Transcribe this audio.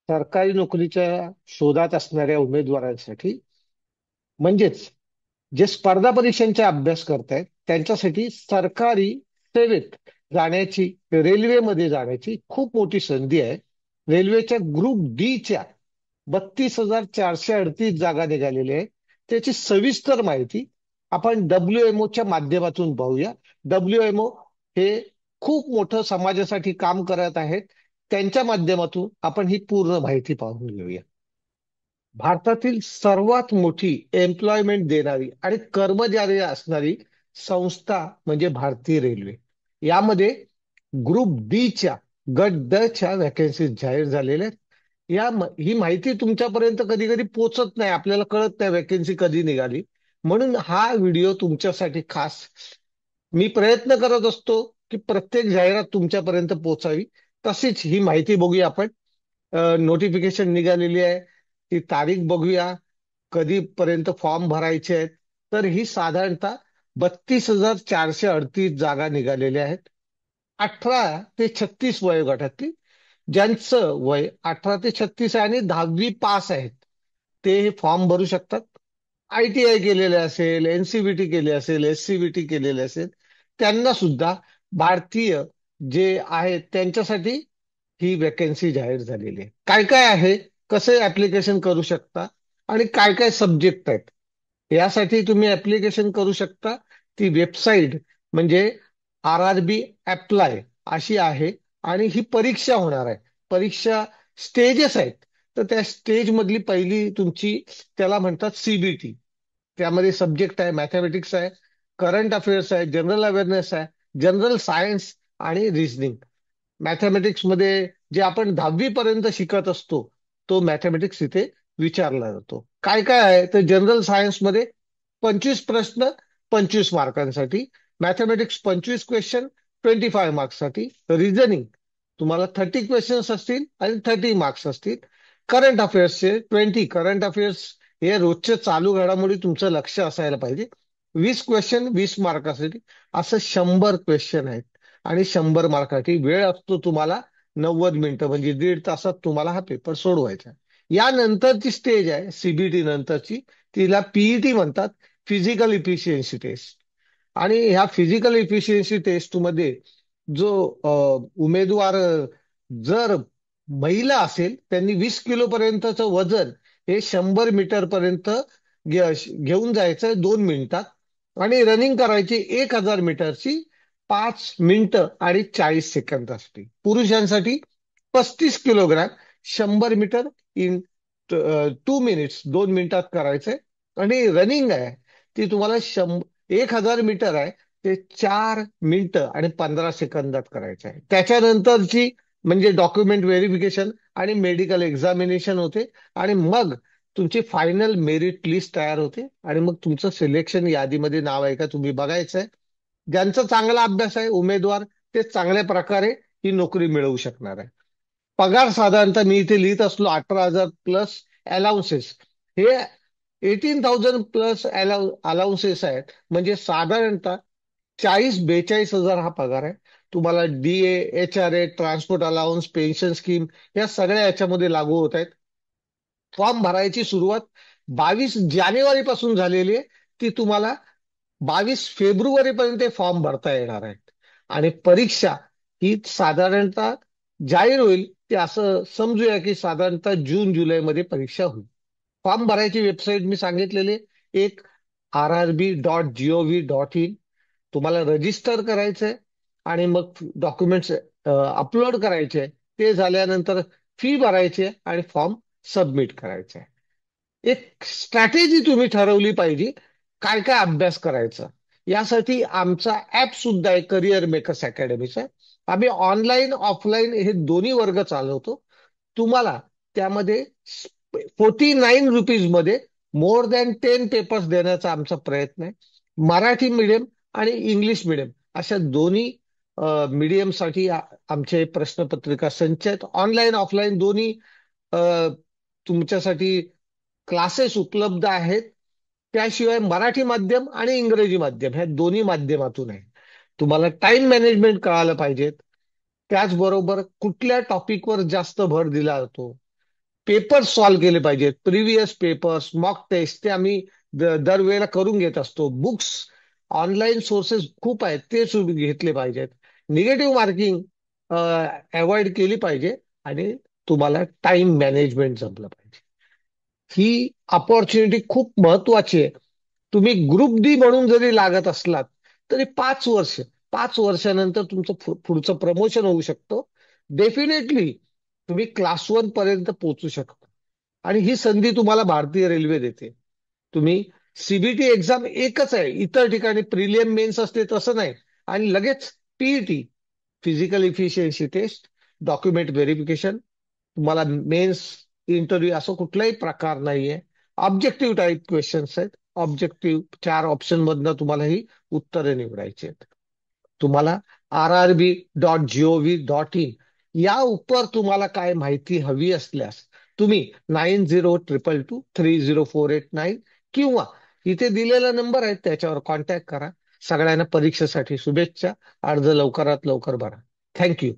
सरकारी नोकरीच्या शोधात असणाऱ्या उमेदवारांसाठी म्हणजेच जे स्पर्धा परीक्षांचा अभ्यास करतायत त्यांच्यासाठी सरकारी सेवेत जाण्याची, रेल्वेमध्ये जाण्याची खूप मोठी संधी आहे. रेल्वेच्या ग्रुप डीच्या 32,438 जागा निघालेल्या आहेत. त्याची सविस्तर माहिती आपण WMOच्या माध्यमातून पाहूया. WMO हे खूप मोठं समाजासाठी काम करत आहेत. त्यांच्या माध्यमातून आपण ही पूर्ण माहिती पाहून घेऊया. भारतातील सर्वात मोठी एम्प्लॉयमेंट देणारी आणि कर्मचारी असणारी संस्था म्हणजे भारतीय रेल्वे. यामध्ये ग्रुप डीच्या गट ड च्या व्हॅकन्सीज जाहीर झालेल्या आहेत. ही माहिती तुमच्यापर्यंत कधी कधी पोहोचत नाही, आपल्याला कळत नाही व्हॅकन्सी कधी निघाली. म्हणून हा व्हिडिओ तुमच्यासाठी खास मी प्रयत्न करत असतो की प्रत्येक जाहिरात तुमच्यापर्यंत पोहोचावी. तशीच ही माहिती बघूया आपण. नोटिफिकेशन निघालेली आहे, ती तारीख बघूया, कधीपर्यंत फॉर्म भरायचे आहेत. तर ही साधारणतः 32,438 जागा निघालेल्या आहेत. 18 ते 36 वयोगटातील ज्यांचं वय 18 ते 36 आहे आणि 10वी पास आहेत ते हे फॉर्म भरू शकतात. ITI केलेले असेल, NCVT केले असेल, SCVT केलेले असेल, त्यांना सुद्धा भारतीय जे आहेत त्यांच्यासाठी ही वॅकन्सी जाहीर झालेली आहे. काय काय आहे, कसे ऍप्लिकेशन करू शकता आणि काय काय सब्जेक्ट आहेत यासाठी तुम्ही ऍप्लिकेशन करू शकता. ती वेबसाईट म्हणजे RRB अप्लाय अशी आहे आणि ही परीक्षा होणार आहे. परीक्षा स्टेजेस आहेत. तर त्या स्टेज मधली पहिली तुमची, त्याला म्हणतात CBT. त्यामध्ये सब्जेक्ट आहे, मॅथमॅटिक्स आहे, करंट अफेअर्स आहे, जनरल अवेअरनेस आहे, जनरल सायन्स आणि रिझनिंग. मॅथमॅटिक्स मध्ये जे आपण 10वी पर्यंत शिकत असतो तो मॅथमॅटिक्स इथे विचारला जातो. काय काय आहे तर जनरल सायन्स मध्ये 25 प्रश्न 25 मार्कांसाठी, मॅथमॅटिक्स 25 क्वेश्चन 25 मार्क्ससाठी, रिझनिंग तुम्हाला 30 क्वेश्चन्स असतील आणि 30 मार्क्स असतील. करंट अफेअर्सचे 20, करंट अफेअर्स हे रोजचे चालू घडामोडी तुमचं लक्ष असायला पाहिजे. 20 क्वेश्चन 20 मार्कासाठी, असं 100 क्वेश्चन आहेत. आणि 100 मार्काची वेळ असतो तुम्हाला 90 मिनिटं, म्हणजे 1.5 तासात तुम्हाला हा पेपर सोडवायचा. यानंतरची स्टेज आहे CBT नंतरची, तिला PET म्हणतात, फिजिकल इफिशियन्सी टेस्ट. आणि ह्या फिजिकल इफिशियन्सी टेस्ट मध्ये जो उमेदवार जर महिला असेल त्यांनी 20 किलो पर्यंतचं वजन हे 100 मीटर पर्यंत घेऊन जायचं 2 मिनिटात. आणि रनिंग करायची 1,000 मीटरची 5 मिनिटं आणि 40 सेकंद असते. पुरुषांसाठी 35 किलोग्रॅम 100 मीटर इन 2 मिनिट्स, 2 मिनिटात करायचंय. आणि रनिंग आहे ती तुम्हाला 1,000 मीटर आहे ते 4 मिनिटं आणि 15 सेकंदात करायचं आहे. त्याच्यानंतरची म्हणजे डॉक्युमेंट व्हेरिफिकेशन आणि मेडिकल एक्झामिनेशन होते. आणि मग तुमची फायनल मेरिट लिस्ट तयार होते आणि मग तुमचं सिलेक्शन यादीमध्ये नाव आहे का तुम्ही बघायचंय. ज्यांचा चांगला अभ्यास आहे उमेदवार ते चांगल्या प्रकारे ही नोकरी मिळवू शकणार आहे. पगार साधारणतः मी इथे लिहित असलो 18,000 प्लस अलाउन्सेस, हे 18,000 प्लस अलाउन्सेस आहेत. म्हणजे साधारणतः 40-42 हजार हा पगार आहे. तुम्हाला DA, HRA, transport allowance, pension scheme या सगळ्या याच्यामध्ये लागू होत आहेत. फॉर्म भरायची सुरुवात 22 जानेवारी पासून झालेली आहे. ती तुम्हाला 22 फेब्रुवारी पर्यंत फॉर्म भरता येणार आहेत. आणि परीक्षा ही साधारणतः जाहीर होईल ते असं समजूया की साधारणतः जून-जुलैमध्ये परीक्षा होईल. फॉर्म भरायची वेबसाईट मी सांगितलेली एक RRB.gov.in. तुम्हाला रजिस्टर करायचंय आणि मग डॉक्युमेंट्स अपलोड करायचे. ते झाल्यानंतर फी भरायची आणि फॉर्म सबमिट करायचा. एक स्ट्रॅटेजी तुम्ही ठरवली पाहिजे काय काय अभ्यास करायचा. यासाठी आमचा ऍप सुद्धा आहे, करिअर मेकर्स अकॅडमीचा. आम्ही ऑनलाईन ऑफलाईन हे दोन्ही वर्ग चालवतो. तुम्हाला त्यामध्ये 49 रुपीज मध्ये मोर दॅन 10 पेपर्स देण्याचा आमचा प्रयत्न आहे. मराठी मीडियम आणि इंग्लिश मीडियम अशा दोन्ही मीडियमसाठी आमचे प्रश्नपत्रिका संच आहेत. ऑनलाईन ऑफलाईन दोन्ही तुमच्यासाठी क्लासेस उपलब्ध आहेत. त्याशिवाय मराठी माध्यम आणि इंग्रजी माध्यम ह्या दोन्ही माध्यमातून आहे. तुम्हाला टाइम मॅनेजमेंट कळायला पाहिजेत. त्याचबरोबर कुठल्या टॉपिकवर जास्त भर दिला जातो, पेपर्स सॉल्व्ह केले पाहिजेत. प्रिव्हियस पेपर्स, मॉक टेस्ट ते आम्ही दरवेळेला करून घेत असतो. बुक्स, ऑनलाईन सोर्सेस खूप आहेत, ते तुम्ही घेतले पाहिजेत. निगेटिव्ह मार्किंग अवॉइड केली पाहिजे आणि तुम्हाला टाइम मॅनेजमेंट जमलं पाहिजे. ही अपॉर्च्युनिटी खूप महत्वाची आहे. तुम्ही ग्रुप डी म्हणून जरी लागत असलात तरी 5 वर्ष, 5 वर्षानंतर तुमचं पुढचं प्रमोशन होऊ शकतं. डेफिनेटली तुम्ही क्लास 1 पर्यंत पोहोचू शकता. आणि ही संधी तुम्हाला भारतीय रेल्वे देते. तुम्ही सीबीटी एक्झाम एकच आहे, इतर ठिकाणी प्रिलियम मेन्स असते तसं नाही. आणि लगेच PET, physical efficiency test, document verification, तुम्हाला मेन्स इंटरव्ह्यू असं कुठलाही प्रकार नाहीये. ऑब्जेक्टिव्ह टाईप क्वेश्चन्स आहेत. ऑब्जेक्टिव्ह 4 ऑप्शन मधनं तुम्हाला ही उत्तरे निवडायची आहेत. तुम्हाला rrb.gov.in या उपर तुम्हाला काय माहिती हवी असल्यास तुम्ही 9022230489 किंवा इथे दिलेला नंबर आहे त्याच्यावर कॉन्टॅक्ट करा. सगळ्यांना परीक्षेसाठी शुभेच्छा. अर्ज लवकरात लवकर भरा. थँक्यू.